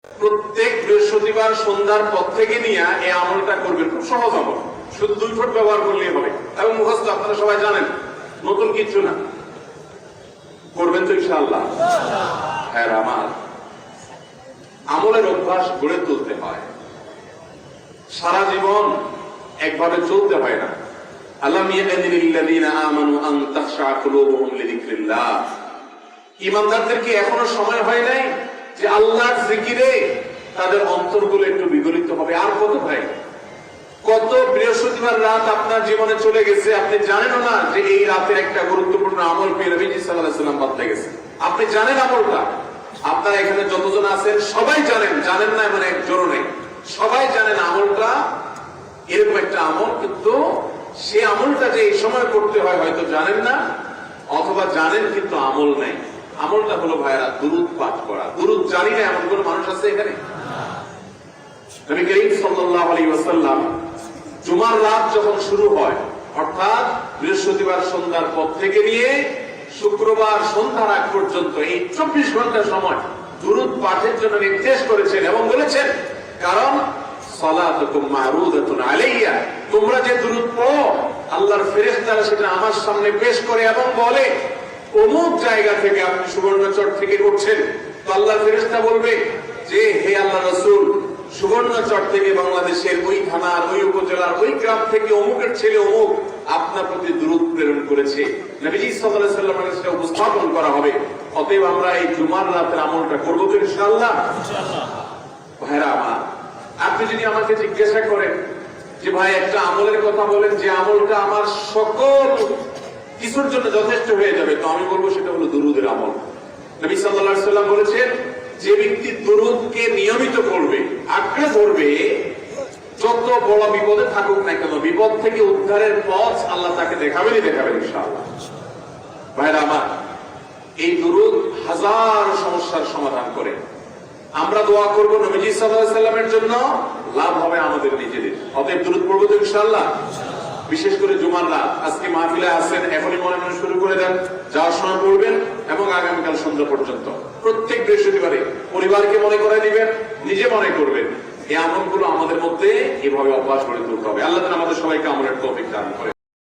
প্রত্যেক বৃহস্পতিবার সন্ধ্যার পর থেকে নিয়ে এই আমলটা করবেন। খুব সহজ আমল, শুধু 2 ঠোঁট ব্যবহার করলেই হবে এবং মুখস্থ আপনারা সবাই জানেন, নতুন কিছু না। করবেন তো ইনশাআল্লাহ? হ্যাঁ, আমার আমলের অভ্যাস গড়ে তুলতে হয়, সারা জীবন একভাবে চলতে হয় না। আলাম ইয়ানিল লিল্লাযিনা আমানু আন তাখশা কুলুবুহুম লিযিকরিল্লাহ। ঈমানদারদের কি এখনো সময় হয় নাই যে আল্লাহর জিকিরে তাদের অন্তরগুলো একটু বিগলিত হবে? আর কত ভাই, কত বৃহস্পতিবার রাত আপনার জীবনে চলে গেছে, আপনি জানেন না যে এই রাতের একটা গুরুত্বপূর্ণ আমল পেয়ে নবীজি সাল্লাল্লাহু আলাইহি ওয়াসাল্লাম বাদ গেছে। আপনি জানেন আমলটা, আপনারা এখানে যতজন আছেন সবাই জানেন, জানেন না মানে একজনও নেই, সবাই জানেন আমলটা এরকম একটা আমল, কিন্তু সে আমলটা যে এই সময় করতে হয় হয়তো জানেন না, অথবা জানেন কিন্তু আমল নেই। আমলটা হলো ভাইরা দুরূদ পাঠ করা। দুরূদ জানি না এমন কোন মানুষ আছে এখানে? নবী করিম সাল্লাল্লাহু আলাইহি ওয়াসাল্লাম জুমার রাত যখন শুরু হয়, অর্থাৎ বৃহস্পতিবার সন্ধ্যার পর থেকে নিয়ে শুক্রবার সন্ধ্যার আগ পর্যন্ত এই 24 ঘন্টা সময় দুরূদ পাঠের জন্য নির্দেশ করেছেন এবং বলেছেন, কারণ সালাতুকুম মারুদাতুন আলাইয়া, তোমরা যে দুরূদ পড়ো আল্লাহর ফেরেশতারা সেটা আমার সামনে পেশ করে এবং বলে অমুক জায়গা থেকে আপনি সুবর্ণচর থেকে করছেন, তো আল্লাহর ফেরেশতা বলবে যে হে আল্লাহ রাসূল, সুবর্ণচর থেকে বাংলাদেশের ওই থানার ওই উপজেলার ওই গ্রাম থেকে অমুকের ছেলে অমুক আপনার প্রতি দুরূদ প্রেরণ করেছে। নবীজি সাল্লাল্লাহু আলাইহি ওয়াসাল্লামের সেটা উপস্থাপন করা হবে। অতএব আমরা এই জুমার রাতের আমলটা করবো তো ইনশাআল্লাহ? ভাইরা আমার, আপনি যদি আমাকে জিজ্ঞাসা করেন যে ভাই একটা আমলের কথা বলেন যে আমলটা আমার সকল কিছুর জন্য যথেষ্ট হয়ে যাবে, তো আমি বলবো সেটা হলো দুরূদের আমল। নবী সাল্লাল্লাহু আলাইহি ওয়াসাল্লাম বলেছেন, যে ব্যক্তি দুরূদকে নিয়মিত করবে, আঁকড়ে ধরবে, যত বড় বিপদে থাকুক না কেন, বিপদ থেকে উদ্ধারের পথ আল্লাহ তাকে দেখাবেনই দেখাবেন ইনশাআল্লাহ। ভাইরা আমার, এই দুরূদ হাজার সমস্যার সমাধান করে। আমরা দোয়া করব নবীজি সাল্লাল্লাহু আলাইহি ওয়াসাল্লামের জন্য, লাভ হবে আমাদের নিজেদের। অতএব দুরূদ পড়ব তো ইনশাআল্লাহ। বিশেষ করে জুমার রাত, আজকে মাহফিলে আছেন, এখনই মনে মনে শুরু করে দেন, যাওয়ার সময় পড়বেন এবং আগামীকাল সন্ধ্যা পর্যন্ত প্রত্যেক বৃহস্পতিবারে পরিবারকে মনে করে দিবেন, নিজে মনে করবেন। এই আমলগুলো আমাদের মধ্যে এভাবে অভ্যাস গড়ে তুলতে হবে। আল্লাহ আমাদের সবাইকে আমলের তৌফিক দান করে।